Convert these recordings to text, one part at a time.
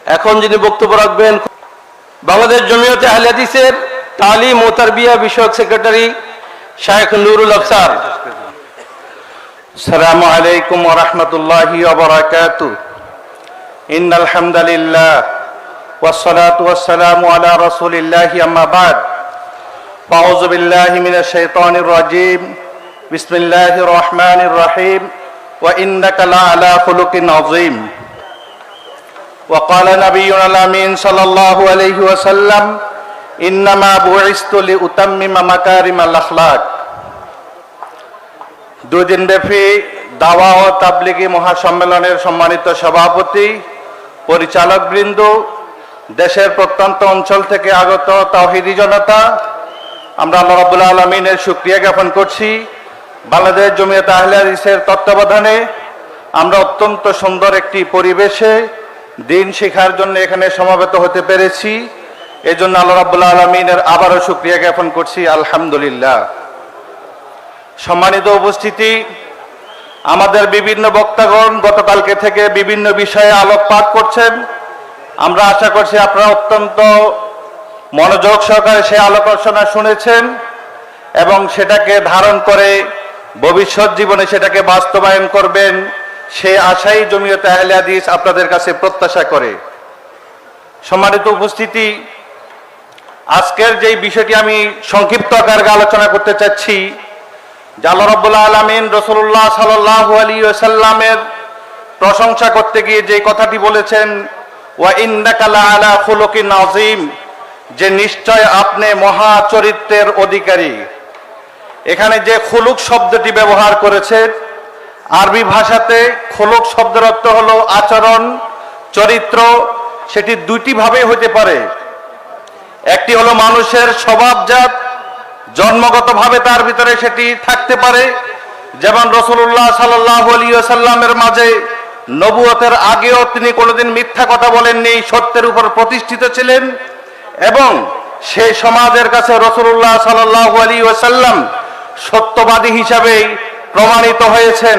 এখন যিনি বক্তব্য রাখবেন বাংলাদেশ জমিয়তে আহলে হাদিসের তালিম ও তারবিয়া বিষয়ক সেক্রেটারি শাইখ নুরুল আফসার। আসসালামু আলাইকুম ওয়া রাহমাতুল্লাহি ওয়া বারাকাতুহু। ইন্নাল হামদালিল্লাহ ওয়াস সালাতু ওয়াস সালামু আলা রাসূলিল্লাহি আম্মা বা'দ। আউযু বিল্লাহি মিনাশ শাইতানির রাজীম। বিসমিল্লাহির রহমানির রহিম। ওয়া ইন্নাকা লা'আলা খুলুকিন আযীম। وقال نبينا الأمين صلى الله عليه وسلم إنما بعثت لأتمم مكارم الأخلاق। দুদিন ব্যাপী দাওয়া ও তাবলীগী মহাসম্মেলনের সম্মানিত সভাপতি, পরিচালকবৃন্দ, দেশের প্রত্যন্ত অঞ্চল থেকে আগত তাওহীদি জনতা, আমরা আল্লাহ রাব্বুল আলামিনের শুকরিয়া জ্ঞাপন করছি। বাংলাদেশ জমিয়তে আহলে হাদিসের তত্ত্বাবধানে আমরা অত্যন্ত সুন্দর একটি পরিবেশে দিন শেখার জন্য এখানে সমবেত হতে পেরেছি। এজন্য আল্লাহ রাব্বুল আলামিনের আবারও শুকরিয়া জ্ঞাপন করছি, আলহামদুলিল্লাহ। সম্মানিত উপস্থিতি, আমাদের বিভিন্ন বক্তাগণ গতকালকে থেকে বিভিন্ন বিষয়ে আলোকপাত করছেন। আমরা আশা করছি আপনারা অত্যন্ত মনোযোগ সহকারে সেই আলোচনা শুনেছেন এবং সেটাকে ধারণ করে ভবিষ্যৎ জীবনে সেটাকে বাস্তবায়ন করবেন, সে আশাই জমিয়তে আহলে হাদিস আপনাদের কাছে প্রত্যাশা করে। সম্মানিত উপস্থিতি, আজকের যে বিষয়টি আমি সংক্ষিপ্ত আকারে আলোচনা করতে চাচ্ছি, যে আল্লাহ রাব্বুল আলামিন রাসূলুল্লাহ সাল্লাল্লাহু আলাইহি ওয়াসাল্লামের প্রশংসা করতে গিয়ে যে কথাটি বলেছেন, ওয়া ইন্নাকা লা'আলা খুলুকিন আযীম, যে নিশ্চয় আপনি মহা চরিত্রের অধিকারী। এখানে যে খুলুক শব্দটি ব্যবহার করেছে, আরবি ভাষাতে খুলুক শব্দের অর্থ হলো আচরণ, চরিত্র। সেটি দুইটি ভাবে হতে পারে। একটি হলো মানুষের স্বভাবজাত, জন্মগতভাবে তার ভিতরে সেটি থাকতে পারে, যেমন রাসূলুল্লাহ সাল্লাল্লাহু আলাইহি ওয়াসাল্লামের মাঝে নবুয়তের আগেও তিনি কোনোদিন মিথ্যা কথা বলেননি, সত্যের উপর প্রতিষ্ঠিত ছিলেন এবং সেই সমাজের কাছে রাসূলুল্লাহ সাল্লাল্লাহু আলাইহি ওয়াসাল্লাম সত্যবাদী হিসাবে প্রমাণিত হয়েছেন।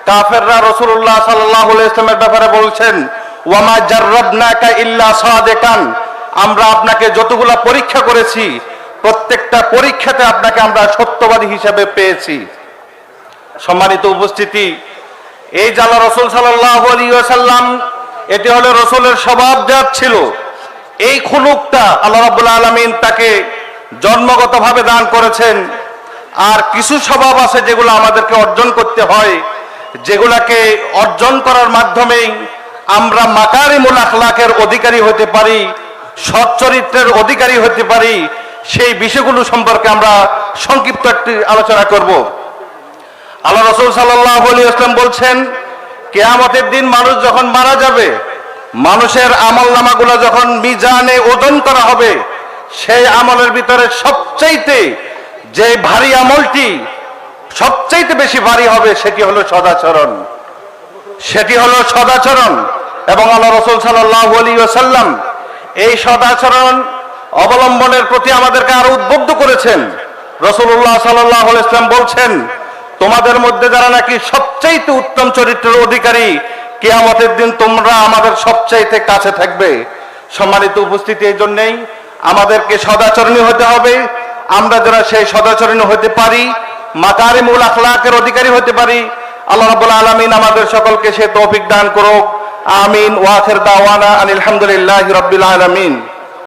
কাফেররা রাসূলুল্লাহ সাল্লাল্লাহু আলাইহি ওয়াসাল্লামের ব্যাপারে বলছেন, ওয়ামা জাররাবনাকা ইল্লা সাদিকান, আমরা আপনাকে যতগুলা পরীক্ষা করেছি প্রত্যেকটা পরীক্ষাতে আপনাকে আমরা সত্যবাদী হিসাবে পেয়েছি। সম্মানিত উপস্থিতি, এই যে আল্লাহ রাসূল সাল্লাল্লাহু আলাইহি ওয়াসাল্লাম, এটি হলো রাসূলের স্বভাবজাত ছিল। এই খুলুকটা আল্লাহ রাব্বুল আলামিন তাকে জন্মগতভাবে দান করেছেন। আর কিছু স্বভাব আছে যেগুলো আমাদেরকে অর্জন করতে হয়, যেগুলাকে অর্জন করার মাধ্যমেই আমরা মাকারিমুল আখলাকের অধিকারী হতে পারি, সৎ চরিত্রের অধিকারী হতে পারি। সেই বিষয়গুলো সম্পর্কে আমরা সংক্ষিপ্ত একটি আলোচনা করব। আল্লাহ রাসূল সাল্লাল্লাহু আলাইহি ওয়াসাল্লাম বলছেন, কিয়ামতের দিন মানুষ যখন মারা যাবে, মানুষের আমলনামাগুলো যখন মিজানে ওজন করা হবে, সেই আমলের ভিতরে সবচাইতে যে ভারী আমলটি সবচাইতে বেশি ভারী হবে সেটি হলো সদাচরণ। সেটি হলো সদাচরণ। এবং আল্লাহ রাসূল সাল্লাল্লাহু আলাইহি ওয়াসাল্লাম এই সদাচরণ অবলম্বনের প্রতি আমাদেরকে আরো উদ্বুদ্ধ করেছেন। রাসূলুল্লাহ সাল্লাল্লাহু আলাইহি ওয়াসাল্লাম বলছেন, তোমাদের মধ্যে যারা নাকি সবচাইতে উত্তম চরিত্রের অধিকারী, কিয়ামতের দিন তোমরা আমাদের সবচাইতে কাছে থাকবে। সম্মানিত উপস্থিতি, এই জন্যই আমাদেরকে সদাচরণী হতে হবে। আমরা যারা সেই সদাচরণী হতে পারি, মাকারিমুল আখলাকের অধিকারী হতে পারি, আল্লাহ রাব্বুল আলামিন আমাদের সকলকে সে তৌফিক দান করুক। আমিন। ওয়া আখির দাওয়ানা আলহামদুলিল্লাহি রাব্বিল আলামিন।